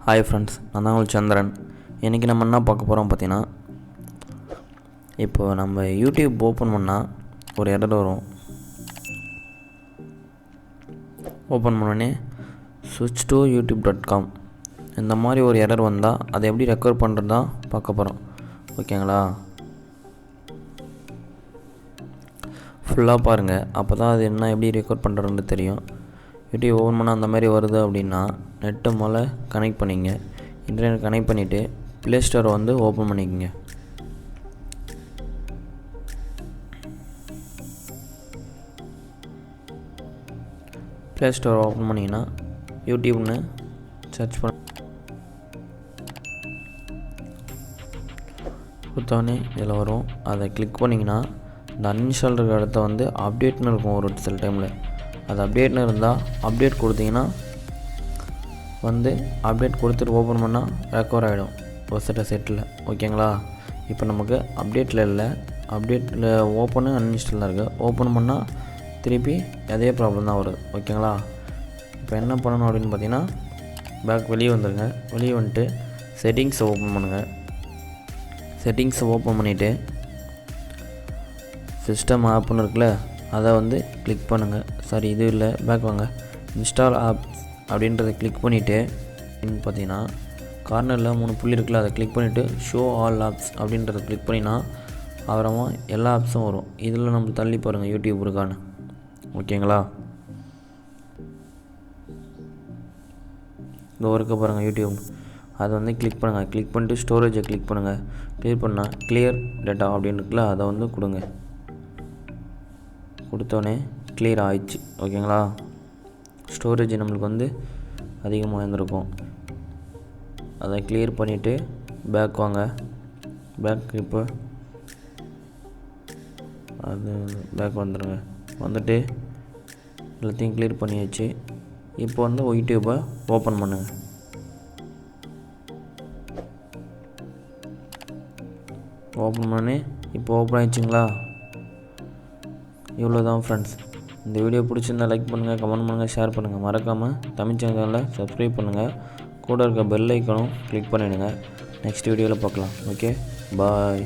Hi friends, நான் தான் உங்களுக்கு சந்திரன். இன்றைக்கி நம்ம என்ன பார்க்க போகிறோம் பார்த்தீங்கன்னா, இப்போ நம்ம யூடியூப் ஓப்பன் பண்ணால் ஒரு எரர் வரும். ஓப்பன் பண்ணோடனே ஸ்விட்ச் டு youtube.com இந்த மாதிரி ஒரு எரர் வந்தால் அதை எப்படி ரெக்கவர் பண்ணுறது தான் பார்க்க போகிறோம். ஓகேங்களா? ஃபுல்லாக பாருங்கள், அப்போ தான் அது என்ன எப்படி ரெக்கவர் பண்ணுறதுன்னு தெரியும். யூடியூப் ஓப்பன் பண்ணால் அந்த மாதிரி வருது அப்படின்னா நெட்டு மேலே கனெக்ட் பண்ணிங்க. இன்டர்நெட் கனெக்ட் பண்ணிவிட்டு ப்ளே ஸ்டோரை வந்து ஓப்பன் பண்ணிக்கோங்க. ப்ளே ஸ்டோரை ஓப்பன் பண்ணிங்கன்னா யூடியூப்னு சர்ச் பண்ண கொடுத்தோடனே இதில் வரும். அதை கிளிக் பண்ணிங்கன்னா இந்த அன்இன்ஸ்டால் இருக்கிற இடத்த வந்து அப்டேட்னு இருக்கும். ஒரு சில டைமில் அது அப்டேட்னு இருந்தால் அப்டேட் கொடுத்தீங்கன்னா வந்து அப்டேட் கொடுத்துட்டு ஓப்பன் பண்ணால் ரெக்கவர் ஆகிடும் ஒரு செட்டில். ஓகேங்களா? இப்போ நமக்கு அப்டேட்டில் இல்லை, அப்டேட்டில் ஓப்பனு அன்இன்ஸ்டால் தான் இருக்குது. ஓப்பன் பண்ணால் திருப்பி அதே ப்ராப்ளம் தான் வருது. ஓகேங்களா? இப்போ என்ன பண்ணணும் அப்படின்னு பார்த்தீங்கன்னா, பேக் வெளியே வந்துடுங்க. வெளியே வந்துட்டு செட்டிங்ஸை ஓப்பன் பண்ணுங்கள். செட்டிங்ஸை ஓப்பன் பண்ணிவிட்டு சிஸ்டம் ஆப்னு இருக்குல்ல, அதை வந்து கிளிக் பண்ணுங்கள். சாரி, இது இல்லை, பேக் வாங்க. இன்ஸ்டால் ஆப் அப்படின்றத கிளிக் பண்ணிவிட்டு பார்த்தீங்கன்னா கார்னரில் 3 புள்ளி இருக்குல்ல, அதை கிளிக் பண்ணிவிட்டு ஷோ ஆல் ஆப்ஸ் அப்படின்றத கிளிக் பண்ணினா அப்புறமா எல்லா ஆப்ஸும் வரும். இதில் நம்ம தள்ளி பாருங்கள் யூடியூப் இருக்கான்னு. ஓகேங்களா? இந்த இருக்க பாருங்கள் யூடியூப், அதை வந்து கிளிக் பண்ணுங்கள். கிளிக் பண்ணிட்டு ஸ்டோரேஜை கிளிக் பண்ணுங்கள். கிளிக் பண்ணால் கிளியர் டேட்டா அப்படின்னு இருக்குல்ல, அதை வந்து கொடுங்க. கொடுத்தோடனே கிளியர் ஆயிடுச்சு. ஓகேங்களா? ஸ்டோரேஜ் நம்மளுக்கு வந்து அதிகமாக இருந்திருக்கும். அதை கிளியர் பண்ணிவிட்டு பேக் வாங்க. பேக் இப்போ அது பேக் வந்துடுங்க. வந்துட்டு எல்லாத்தையும் கிளியர் பண்ணியாச்சு. இப்போ வந்து யூடியூப்பை ஓப்பன் பண்ணுங்கள். ஓப்பன் பண்ணி இப்போ ஓப்பன் ஆகிடுச்சிங்களா? இவ்வளோ தான் ஃப்ரெண்ட்ஸ். இந்த வீடியோ பிடிச்சிருந்தால் லைக் பண்ணுங்கள், கமெண்ட் பண்ணுங்கள், ஷேர் பண்ணுங்கள். மறக்காமல் தமிழ் சேனலில் சப்ஸ்கிரைப் பண்ணுங்கள். கூட இருக்க பெல் ஐக்கானும் கிளிக் பண்ணிவிடுங்க. நெக்ஸ்ட் வீடியோவில் பார்க்கலாம். ஓகே, பாய்.